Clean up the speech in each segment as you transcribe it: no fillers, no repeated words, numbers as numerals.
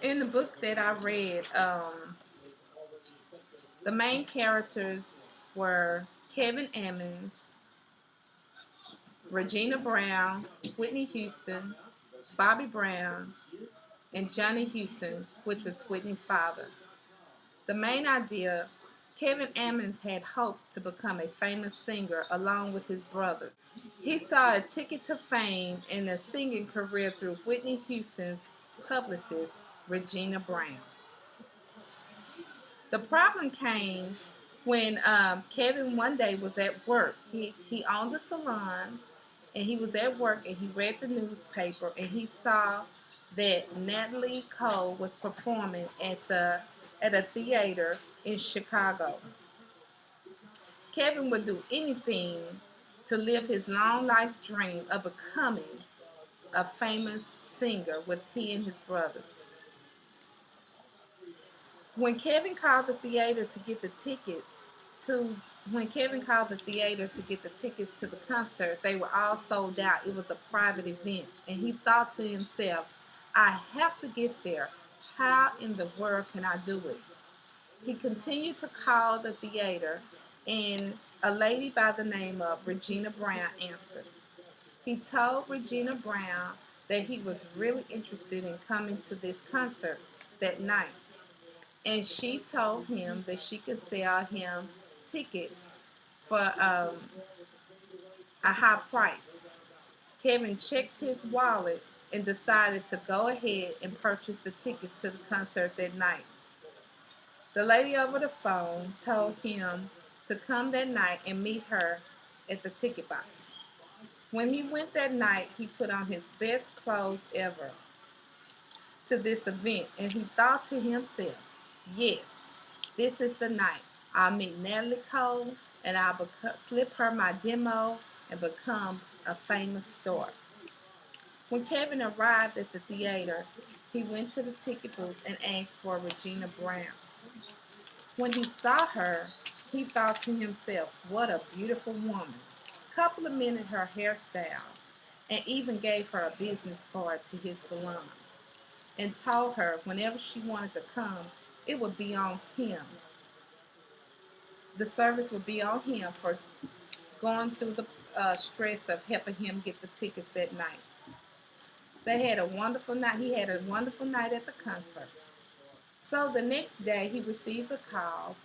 In the book that I read, the main characters were Kevin Emmons, Regina Brown, Whitney Houston, Bobby Brown, and Johnny Houston, which was Whitney's father. The main idea, Kevin Emmons had hopes to become a famous singer along with his brother. He saw a ticket to fame in a singing career through Whitney Houston's publicist, Regina Brown. The problem came when Kevin one day was at work. He owned a salon, and he was at work and he read the newspaper and he saw that Natalie Cole was performing at a theater in Chicago. Kevin would do anything to live his long life dream of becoming a famous singer with he and his brothers. When Kevin called the theater to get the tickets to when Kevin called the theater to get the tickets to the concert, they were all sold out. It was a private event, and he thought to himself, "I have to get there. How in the world can I do it?" He continued to call the theater, and a lady by the name of Regina Brown answered. He told Regina Brown that he was really interested in coming to this concert that night, and she told him that she could sell him tickets for a high price. Kevin checked his wallet and decided to go ahead and purchase the tickets to the concert that night. The lady over the phone told him to come that night and meet her at the ticket box. When he went that night, he put on his best clothes ever to this event, and he thought to himself, "Yes, this is the night. I'll meet Natalie Cole and I'll slip her my demo and become a famous star." When Kevin arrived at the theater, he went to the ticket booth and asked for Regina Brown. When he saw her, he thought to himself, "What a beautiful woman." Complimented her hairstyle and even gave her a business card to his salon and told her whenever she wanted to come, it would be on him. The service would be on him for going through the stress of helping him get the tickets that night. They had a wonderful night. He had a wonderful night at the concert. So the next day, he receives a call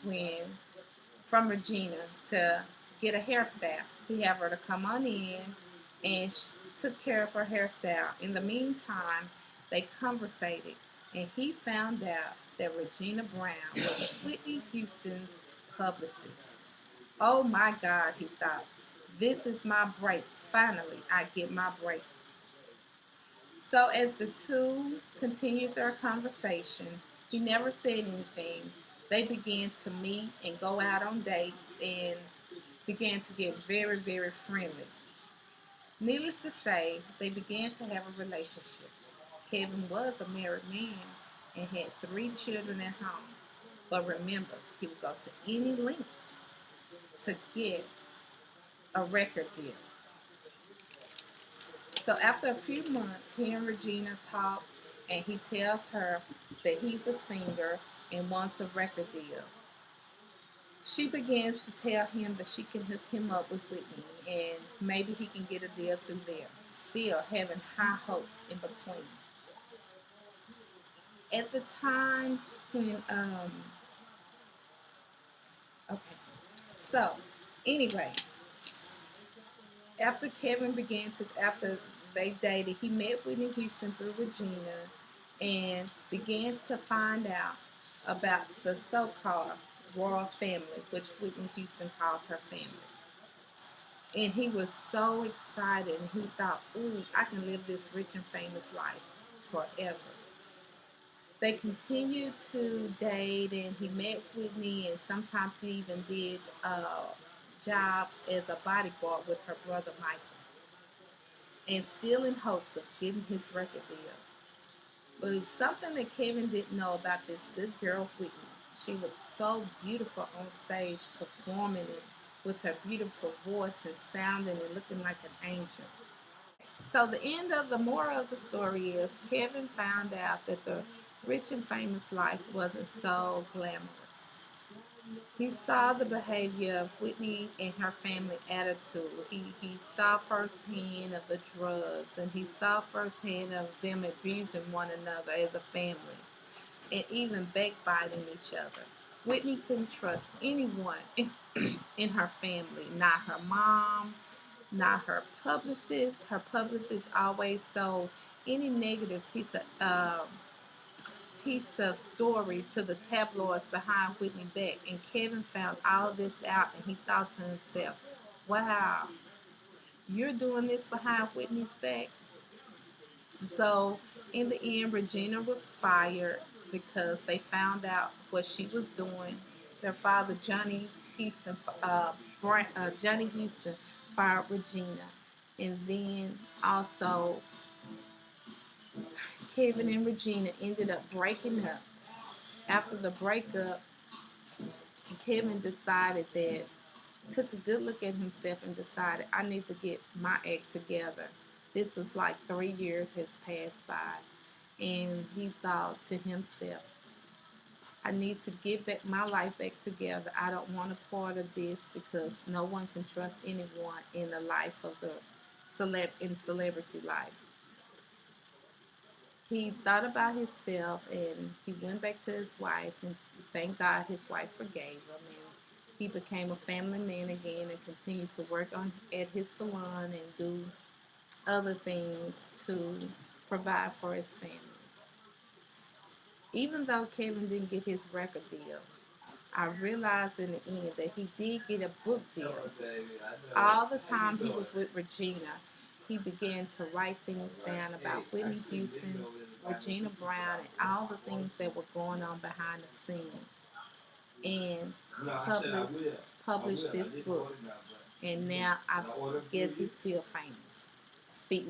from Regina to get a hairstyle. He had her to come on in, and she took care of her hairstyle. In the meantime, they conversated, and he found out that Regina Brown was Whitney Houston's publicist. Oh my God, he thought, "This is my break. Finally, I get my break." So as the two continued their conversation, he never said anything. They began to meet and go out on dates and began to get very, very friendly. Needless to say, they began to have a relationship. Kevin was a married man and had 3 children at home. But remember, he would go to any length to get a record deal. So after a few months, he and Regina talk, and he tells her that he's a singer and wants a record deal. She begins to tell him that she can hook him up with Whitney and maybe he can get a deal through there, still having high hopes in between. At the time when, okay, so anyway, after they dated, he met Whitney Houston through Regina and began to find out about the so-called royal family, which Whitney Houston called her family. And he was so excited, and he thought, "Ooh, I can live this rich and famous life forever." They continued to date, and he met Whitney, and sometimes he even did jobs as a bodyguard with her brother Michael, and still in hopes of getting his record deal. But it's something that Kevin didn't know about this good girl Whitney. She looked so beautiful on stage, performing it with her beautiful voice and sounding and looking like an angel. So the end of the moral of the story is Kevin found out that the Rich and famous life wasn't so glamorous. He saw the behavior of Whitney and her family attitude. He saw firsthand of the drugs, and he saw firsthand of them abusing one another as a family and even backbiting each other. Whitney couldn't trust anyone in her family, not her mom, not her publicist. Her publicist always sold any negative piece of story to the tabloids behind Whitney back. And Kevin found all of this out and he thought to himself, wow, you're doing this behind Whitney's back? So in the end, Regina was fired because they found out what she was doing. Their father, Johnny Houston, fired Regina, and then also Kevin and Regina ended up breaking up. After the breakup, Kevin decided that took a good look at himself and decided I need to get my act together. This was like 3 years has passed by, and he thought to himself, I need to get back my life back together. I don't want a part of this because no one can trust anyone in the life of the celebrity life. He thought about himself and he went back to his wife and thank God his wife forgave him and he became a family man again and continued to work on at his salon and do other things to provide for his family. Even though Kevin didn't get his record deal, I realized in the end that he did get a book deal. All the time he was with Regina, he began to write things down about Whitney Houston, Regina Brown, and all the things that were going on behind the scenes, and published published this book. And now I guess he feel famous. Speaking